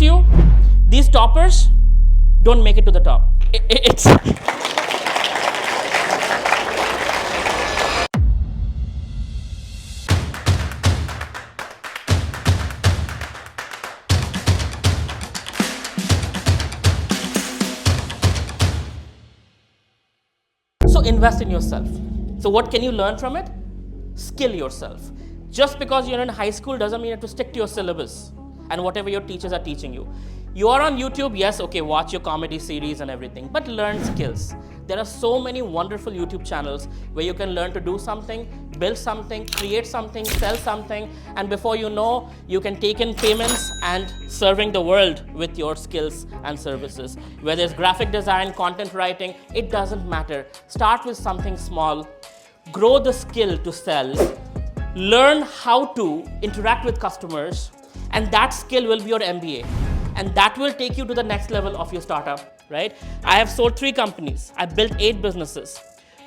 promise you, these toppers don't make it to the top. It's So invest in yourself. So what can you learn from it? Skill yourself. Just because you're in high school doesn't mean you have to stick to your syllabus and whatever your teachers are teaching you. You are on YouTube, yes, okay, watch your comedy series and everything, but learn skills. There are so many wonderful YouTube channels where you can learn to do something, build something, create something, sell something, and before you know, you can take in payments and serving the world with your skills and services. Whether it's graphic design, content writing, it doesn't matter. Start with something small, grow the skill to sell, learn how to interact with customers, and that skill will be your MBA. And that will take you to the next level of your startup, right? I have sold 3 companies. I built 8 businesses,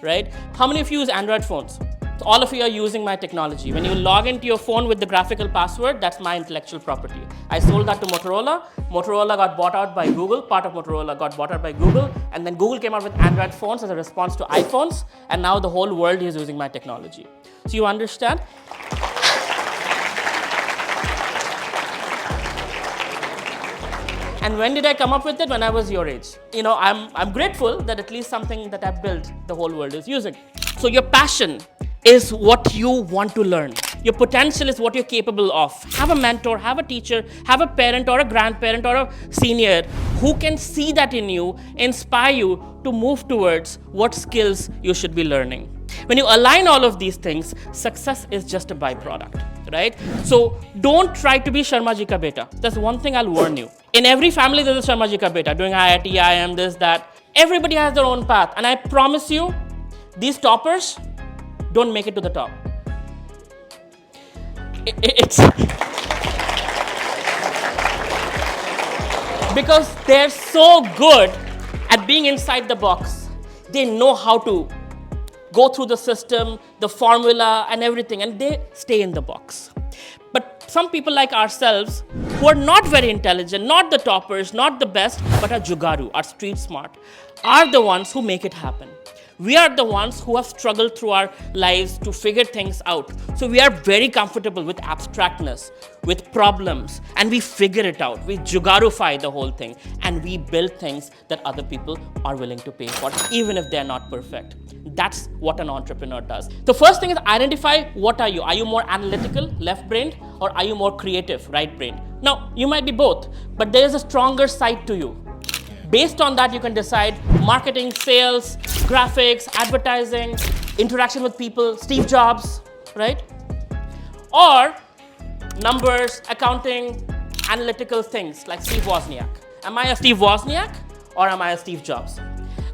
right? How many of you use Android phones? So all of you are using my technology. When you log into your phone with the graphical password, that's my intellectual property. I sold that to Motorola. Motorola got bought out by Google. Part of Motorola got bought out by Google. And then Google came out with Android phones as a response to iPhones. And now the whole world is using my technology. So you understand? And when did I come up with it? When I was your age. You know, I'm grateful that at least something that I've built, the whole world is using. So your passion is what you want to learn. Your potential is what you're capable of. Have a mentor, have a teacher, have a parent or a grandparent or a senior who can see that in you, inspire you to move towards what skills you should be learning. When you align all of these things, success is just a byproduct, right? So don't try to be Sharma ji ka beta. That's one thing I'll warn you. In every family, there's a Sharma ji ka beta doing IIT, IIM, this, that. Everybody has their own path. And I promise you, these toppers don't make it to the top. It's because they're so good at being inside the box. They know how to go through the system, the formula and everything, and they stay in the box. But some people like ourselves who are not very intelligent, not the toppers, not the best, but are jugaru, are street smart, are the ones who make it happen. We are the ones who have struggled through our lives to figure things out. So we are very comfortable with abstractness, with problems, and we figure it out. We jugarify the whole thing, and we build things that other people are willing to pay for, even if they're not perfect. That's what an entrepreneur does. The first thing is identify what are you. Are you more analytical, left-brained, or are you more creative, right-brained? Now, you might be both, but there is a stronger side to you. Based on that, you can decide marketing, sales, graphics, advertising, interaction with people, Steve Jobs, right? Or numbers, accounting, analytical things like Steve Wozniak. Am I a Steve Wozniak or am I a Steve Jobs?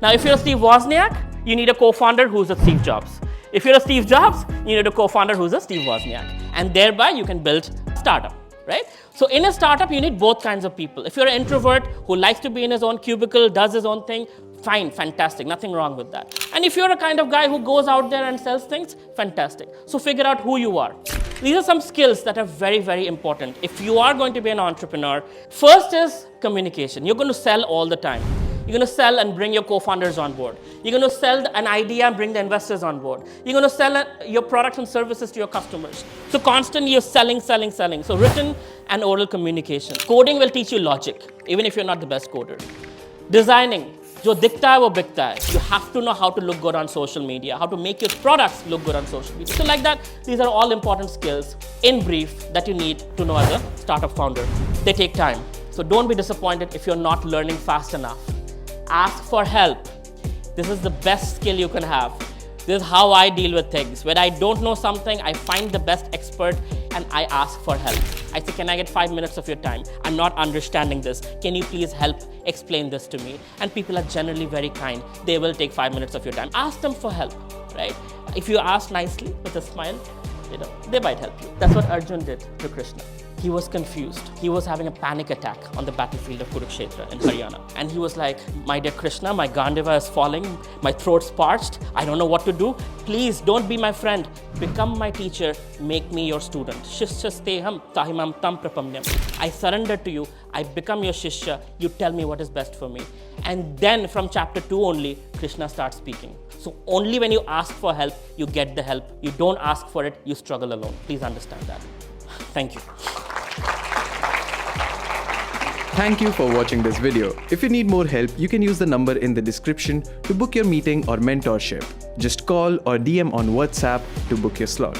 Now, if you're a Steve Wozniak, you need a co-founder who's a Steve Jobs. If you're a Steve Jobs, you need a co-founder who's a Steve Wozniak. And thereby, you can build a startup, right? So in a startup, you need both kinds of people. If you're an introvert who likes to be in his own cubicle, does his own thing, fine, fantastic, nothing wrong with that. And if you're a kind of guy who goes out there and sells things, fantastic. So figure out who you are. These are some skills that are very, very important. If you are going to be an entrepreneur, first is communication. You're going to sell all the time. You're going to sell and bring your co-founders on board. You're going to sell an idea and bring the investors on board. You're going to sell your products and services to your customers. So constantly you're selling. So written and oral communication. Coding will teach you logic, even if you're not the best coder. Designing. Jo dikhta hai, wo bikta hai. You have to know how to look good on social media, how to make your products look good on social media. So like that, these are all important skills, in brief, that you need to know as a startup founder. They take time. So don't be disappointed if you're not learning fast enough. Ask for help. This is the best skill you can have. This is how I deal with things. When I don't know something, I find the best expert and I ask for help. I say, can I get 5 minutes of your time? I'm not understanding this. Can you please help explain this to me? And people are generally very kind. They will take 5 minutes of your time. Ask them for help, right? If you ask nicely with a smile, they might help you. That's what Arjun did to Krishna. He was confused. He was having a panic attack on the battlefield of Kurukshetra in Haryana. And he was like, my dear Krishna, my Gandiva is falling, my throat's parched, I don't know what to do. Please don't be my friend. Become my teacher, make me your student. Shishyasteham tahimam tam prapamnyam. I surrender to you, I become your Shishya, you tell me what is best for me. And then from chapter 2 only, Krishna starts speaking. So only when you ask for help, you get the help. You don't ask for it, you struggle alone. Please understand that. Thank you. Thank you for watching this video. If you need more help, you can use the number in the description to book your meeting or mentorship. Just call or DM on WhatsApp to book your slot.